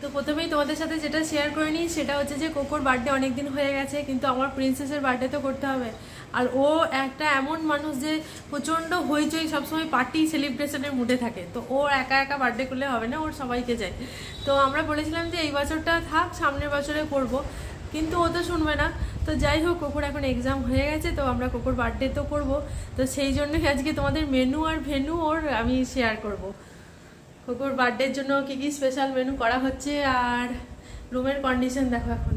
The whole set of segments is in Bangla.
তো প্রথমেই তোমাদের সাথে যেটা শেয়ার করে নিই সেটা হচ্ছে যে কোকোর বার্থডে অনেক দিন হয়ে গেছে, কিন্তু আমার প্রিন্সেসের বার্থডে তো করতে হবে। আর ও একটা এমন মানুষ যে প্রচণ্ড হইচই, সবসময় পার্টি সেলিব্রেশনের মুডে থাকে। তো ওর একা একা বার্থডে করলে হবে না, ওর সবাইকে চাই। তো আমরা বলেছিলাম যে এই বছরটা থাক, সামনের বছরে করব, কিন্তু ও তো শুনবে না। তো যাই হোক, কোকোর এখন এক্সাম হয়ে গেছে, তো আমরা কোকোর বার্থডে তো করব। তো সেই জন্যই আজকে তোমাদের মেনু আর ভেনু ওর আমি শেয়ার করব। কোকোর বার্থডের জন্য কী কী স্পেশাল মেনু করা হচ্ছে, আর রুমের কন্ডিশন দেখো। এখন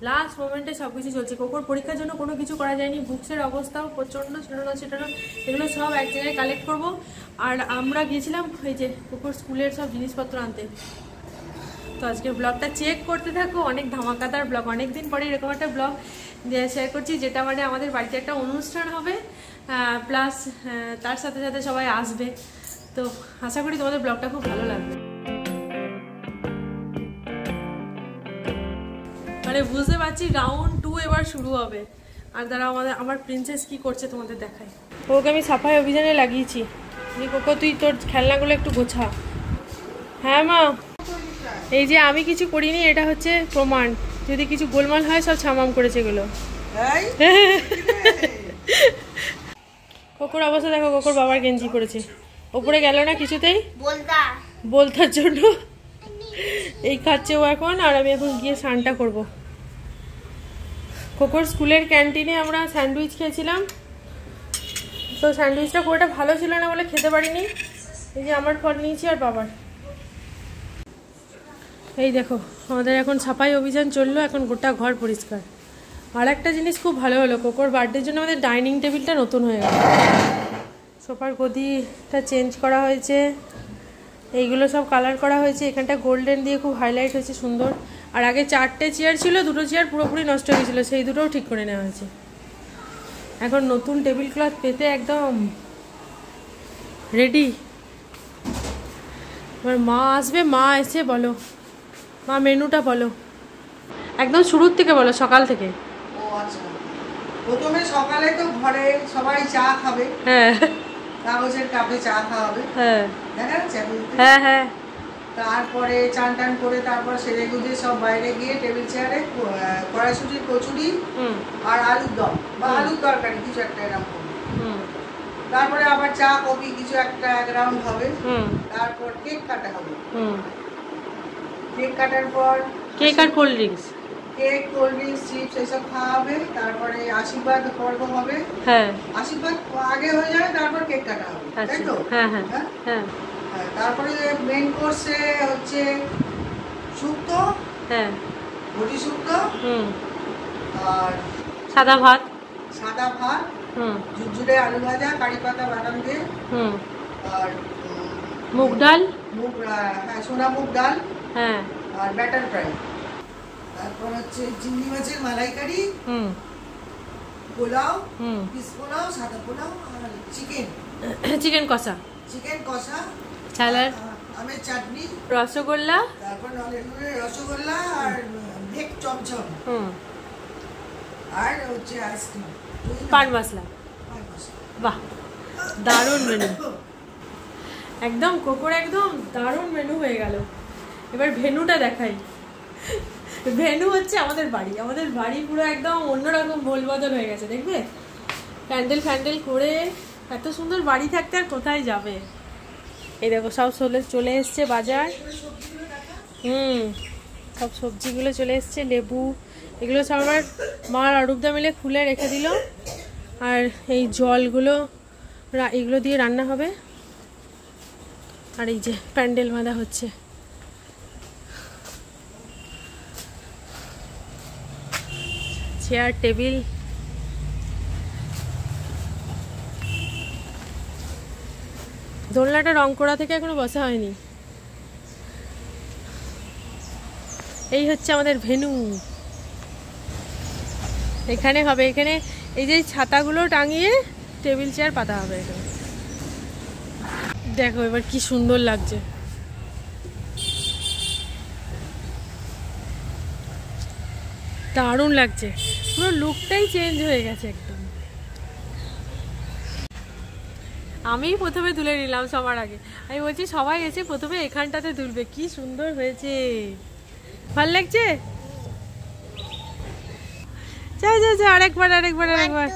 লাস্ট মোমেন্টে সব কিছু চলছে। কোকোর পরীক্ষার জন্য কোনো কিছু করা যায়নি, বুকসের অবস্থাও প্রচণ্ড ছেটানো, এগুলো সব এক জায়গায় কালেক্ট করবো। আর আমরা গিয়েছিলাম এই যে কোকোর স্কুলের সব জিনিসপত্র আনতে। তো আজকে ব্লগটা চেক করতে থাকো, অনেক ধামাকাদার ব্লগ। অনেকদিন পরে এরকম একটা ব্লগ শেয়ার করছি, যেটা মানে আমাদের বাড়িতে একটা অনুষ্ঠান হবে, প্লাস তার সাথে সাথে সবাই আসবে। তো আশা করি তোমাদের ব্লগটা খুব ভালো লাগবে। মানে বুঝতে পারছি রাউন্ড 2 এবার শুরু হবে। আর দ্বারা আমার প্রিন্সেস কি করছে তোমাদের দেখায়। ওকে আমি সাফাই অভিযানে লাগিয়েছি। কোকো তুই তোর খেলনাগুলো একটু গোছা। হ্যাঁ মা, এই যে আমি কিছু করিনি, এটা হচ্ছে প্রমাণ। যদি কিছু গোলমাল হয় সব ছামাম করেছে এগুলো। কোকোর অবস্থা দেখো, কোকোর বাবার গেঞ্জি করেছে, ওপরে গেল না কিছুতেই বলতার জন্য। এই খাচ্ছে ও এখন, আর আমি এখন গিয়ে স্নানটা করব। কোকোর স্কুলের ক্যান্টিনে আমরা স্যান্ডউইচ খেয়েছিলাম, তো স্যান্ডউইচটা খুব একটা ভালো ছিল না বলে খেতে পারিনি। এই যে আমার ফল নিয়েছি আর বাবার। এই দেখো আমাদের এখন সাফাই অভিযান চললো, এখন গোটা ঘর পরিষ্কার। আর একটা জিনিস খুব ভালো হলো, কোকোর বার্থডের জন্য আমাদের ডাইনিং টেবিলটা নতুন হয়ে গেল। সোফার গদিটা চেঞ্জ করা হয়েছে, এইগুলো সব কালার করা হয়েছে, এখানটা গোল্ডেন দিয়ে খুব হাইলাইট হয়েছে, সুন্দর। আর আগে 4টে চেয়ার ছিল, 2টো চেয়ার পুরোপুরি নষ্ট হয়ে গেছিলো, সেই দুটোও ঠিক করে নেওয়া হয়েছে। এখন নতুন টেবিল ক্লথ পেতে একদম রেডি। এবার মা আসবে, মা এসে বলো মা মেনুটা বলো, একদম শুরুর থেকে বলো, সকাল থেকে। ও আচ্ছা, প্রথমে সকালে তো ঘরে সবাই চা খাবে। হ্যাঁ, কাগজের কাপে চা খাওয়াবে। হ্যাঁ দেখা যাচ্ছে? হ্যাঁ হ্যাঁ। তারপরে চান টান করে তারপর সেরে গুজে সব বাইরে গিয়ে টেবিল চেয়ারে কড়াইশুটির কচুরি আর আলুর দম বা আলুর তরকারি কিছু একটা এরকম। তারপরে আবার চা কফি কিছু একটা এক রাউন্ড হবে। তারপর কেক কাটা হবে। কেক কাটার পর কেক আর cold drinks, cake cold drinks chips এসব খাওয়া হবে। তারপরে আশীর্বাদ পর্ব হবে। হ্যাঁ, আশীর্বাদ আগে হয়ে যাবে, তারপর কেক কাটা হবে, তাই তো? হ্যাঁ হ্যাঁ হ্যাঁ। তারপরে মেইন কোর্সে হচ্ছে শুক্তো, হ্যাঁ বড়ি শুক্তো, আর সাদা ভাত, ঝুরঝুরে আলু ভাজা, কারি পাতা বাদাম দিয়ে, আর মুগ ডাল, সোনা মুগ ডাল, হ্যাঁ, আর ব্যাটার ফ্রাই। তারপর হচ্ছে চিংড়ি মাছের মালাইকারি, পোলাও, পিস পোলাও, সাদা পোলাও, আর চিকেন কষা, স্যালাড, আমের চাটনি, রসগোল্লা, তারপর রসগোল্লা আর ভেক চমচম, আর হচ্ছে আইসক্রিম, পান মশলা। বাহ, দারুণ মেনু একদম। কোকোর একদম দারুণ মেনু হয়ে গেল। এবার ভেনুটা দেখাই। ভেনু হচ্ছে আমাদের বাড়ি পুরো একদম অন্যরকম ভোলবদল হয়ে গেছে, দেখবে? প্যান্ডেল করে এত সুন্দর বাড়ি থাকতে আর কোথায় যাবে। এই দেখো সব চলে এসছে বাজার। সব সবজিগুলো চলে এসছে, লেবু, এগুলো সব আমার মা আর অরূপদা মিলে খুলে রেখে দিল। আর এই জলগুলো এগুলো দিয়ে রান্না হবে। আর এই যে প্যান্ডেল বাঁধা হচ্ছে। চেয়ার টেবিল, দোলনাটা রং করা থেকে এখনো বসা হয়নি। এই হচ্ছে আমাদের ভেনু। এখানে হবে, এখানে এই যে ছাতাগুলো টাঙিয়ে টেবিল চেয়ার পাতা হবে এখানে। দেখো এবার কি সুন্দর লাগছে। দারুণ লাগছে, পুরো লুকটাই চেঞ্জ হয়ে গেছে একদম। আমি প্রথমে তুলে নিলাম সবার আগে। আমি বলছি সবাই এসে প্রথমে এখানটাতে তুলবে। কি সুন্দর হয়েছে, ভাল লাগছে। যা যা যা, আরেকবার আরেকবার আরেকবার।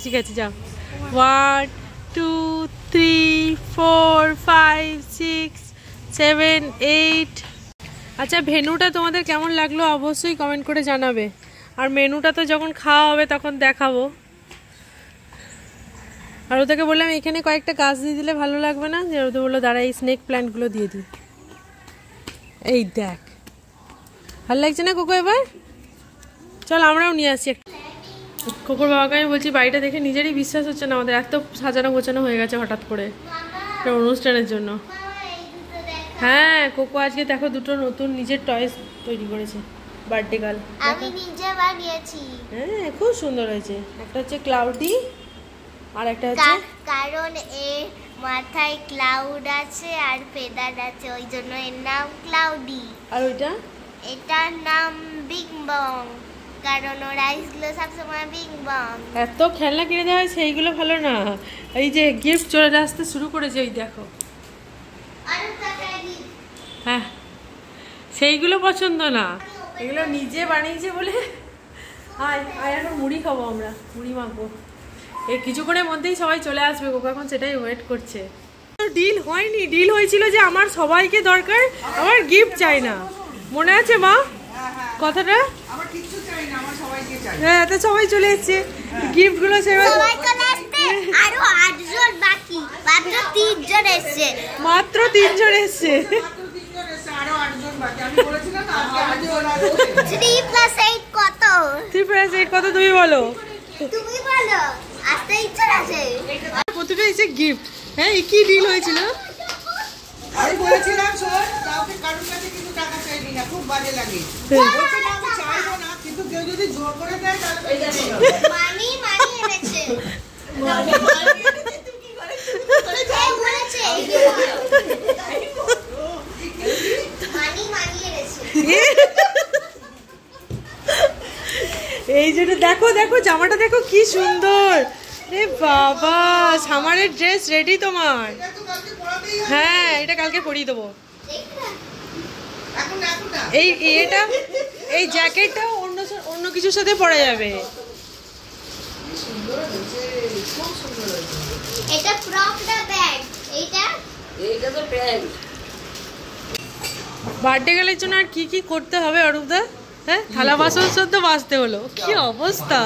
ঠিক আছে, যাও। 1 2 3 4 5 6 7 8। আচ্ছা, ভেন্যুটা তোমাদের কেমন লাগলো অবশ্যই কমেন্ট করে জানাবে। আর মেনুটা তো যখন খাওয়া হবে তখন দেখাবো। আর ওদেরকে বললাম এখানে কয়েকটা গাছ দিয়ে দিলে ভালো লাগবে না, যে ওদের বললো দাঁড়া এই স্নেক প্ল্যান্টগুলো দিয়ে দিই। এই দেখ, ভালো লাগছে না কোকো? এবার চল আমরাও নিয়ে আসছি। কোকোর বাবাকে আমি বলছি বাড়িটা দেখে নিজেরই বিশ্বাস হচ্ছে না, আমাদের এত সাজানো গোছানো হয়ে গেছে হঠাৎ করে একটা অনুষ্ঠানের জন্য। হ্যাঁ, কোকো আজকে দেখো দুটো নতুন নিজের টয়েস তৈরি করেছে বার্থডে গার্ল। আমি নিজে বানিয়েছি। হ্যাঁ, খুব সুন্দর হয়েছে। একটা হচ্ছে ক্লাউডি আর একটা হচ্ছে, কারণ এর মাথায় ক্লাউড আছে আর ফেদার আছে, ওই জন্য এর নাম ক্লাউডি। আর ওইটা, এটার নাম বিগ বং, কারণ ওর আইসগুলো সবসময় বিগ বং। এত খেলনা কিনে দেওয়া হয় সেইগুলো ভালো না, এই যে গিফট চলে আসতে শুরু করেছে ওই দেখো। হ্যাঁ, সেইগুলো পছন্দ না, এগুলো নিজে বানিয়েছে বলে। আয় আয়, এখন মুড়ি খাবো আমরা, মুড়ি মাখবো। এই কিছুক্ষণের মধ্যেই সবাই চলে আসবে, কোকো এখন সেটাই ওয়েট করছে। ডিল হয়নি, ডিল হয়েছিল যে আমার সবাইকে দরকার, আমার গিফট চাই না, মনে আছে মা কথাটা? হ্যাঁ, তো সবাই চলে এসছে, গিফট গুলো আরো 8 জন বাকি, মাত্র 3 জন এসেছে। মাত্র 3 জন এসছে। 3 + 8 কত? 3 + 8 কত তুমি বলো? তুমি বলো, আসতে ইচ্ছা আছে। প্রতিটা এসে গিফট। হ্যাঁ, কি ডিল হয়েছিল? আমি বলেছিলাম শোন, কাউকে কারোর কাছে কিছু টাকা চাইবি না, খুব বাজে লাগে। বলছিলাম আমি চাইবো না, কিন্তু কেউ যদি জোর করে দেয় তাহলে মানি এনেছে। মানি এনেছে, তুই কি করেছিস? বলেছে মানি এনেছে। এই জন্য দেখো দেখো, জামাটা দেখো কি সুন্দর রে বাবা, সামারের ড্রেস রেডি তোমার? হ্যাঁ, এটা কালকে পরিয়ে দেবো। এই এটা, এই জ্যাকেটটা অন্য কিছুর সাথে পরা যাবে। এটা ফ্রক না ব্যাগ? এইটা তো ব্যাগ। বার্থডে গেলের জন্য আর কি কি করতে হবে অরূপদা? হ্যাঁ, থালা বাসন সদ্য বাঁচতে হলো, কি অবস্থা।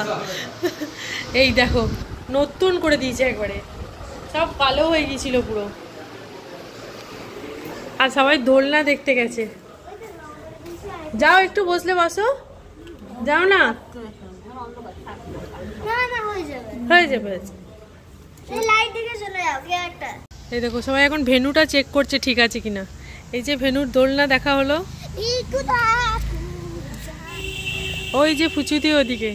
এই দেখো নতুন করে দিয়েছে একবারে, সব কালো হয়ে গিয়েছিল পুরো। আর সবাই দোলনা দেখতে গেছে। যাও একটু বসলে বসো, যাও না। হয়ে যাবে। এই দেখো সবাই এখন ভেন্যুটা চেক করছে ঠিক আছে কিনা। এই যে ভেন্যুর দোলনা দেখা হলো, ওই যে ফুচুতি ওদিকে।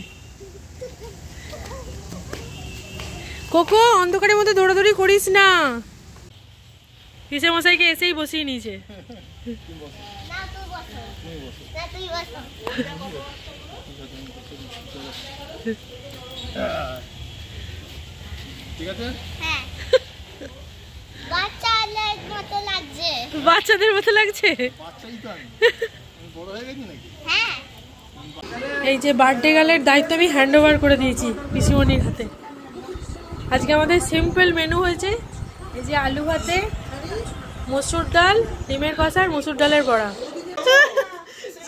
কোকো, অন্ধকারের মধ্যে দৌড়াদৌড়ি করিস না। কিসে মশাইকে এসেই বসিয়ে নিয়েছে। বাচ্চাদের মতো লাগছে। এই যে বার্থডে গার্লের দায়িত্ব আমি হ্যান্ড ওভার করে দিয়েছি পিসিমণির হাতে। আজকে আমাদের সিম্পল মেনু হয়েছে, এই যে আলু ভাতে, মসুর ডাল, ডিমের কষা আর মসুর ডালের বড়া।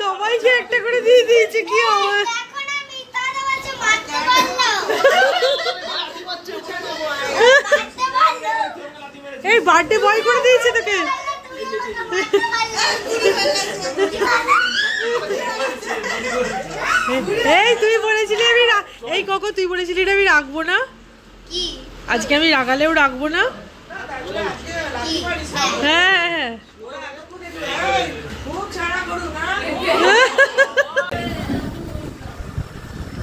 সবাইকে একটা করে দিয়ে দিয়েছে। কি এই বার্থডে বয় করে দিয়েছে তোকে। এই তুই বলেছিলি আমি, এই কোকো তুই বলেছিলি আমি রাখবো না, আজকে আমি রাগালেও রাখবো না। হ্যাঁ হ্যাঁ,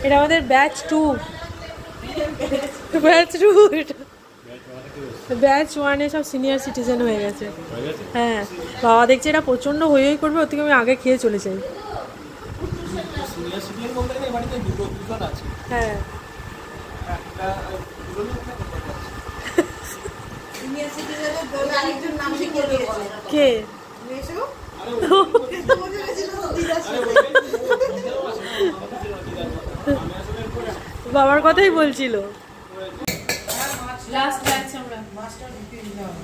এটা আমাদের ব্যাচ 2। ব্যাচ 2 এটা। ব্যাচ 1 এ সব সিনিয়র সিটিজেন হয়ে গেছে। হ্যাঁ, বাবা দেখছে এটা প্রচন্ড হই হই করবে, ওর থেকে আমি আগে খেয়ে চলে যাই। দুজন আছে। হ্যাঁ একটা দুজন আছে। ইউনিভার্সিটি যাবে বলে আরেকজন নাম শিখিয়ে দিয়েছে। কে? মেশো আরে মজা গেছিল দিদার সাথে। বাবার কথাই বলছিল। লাস্ট ব্যাচ আমরা মাস্টার ঢুকিয়ে দিলাম।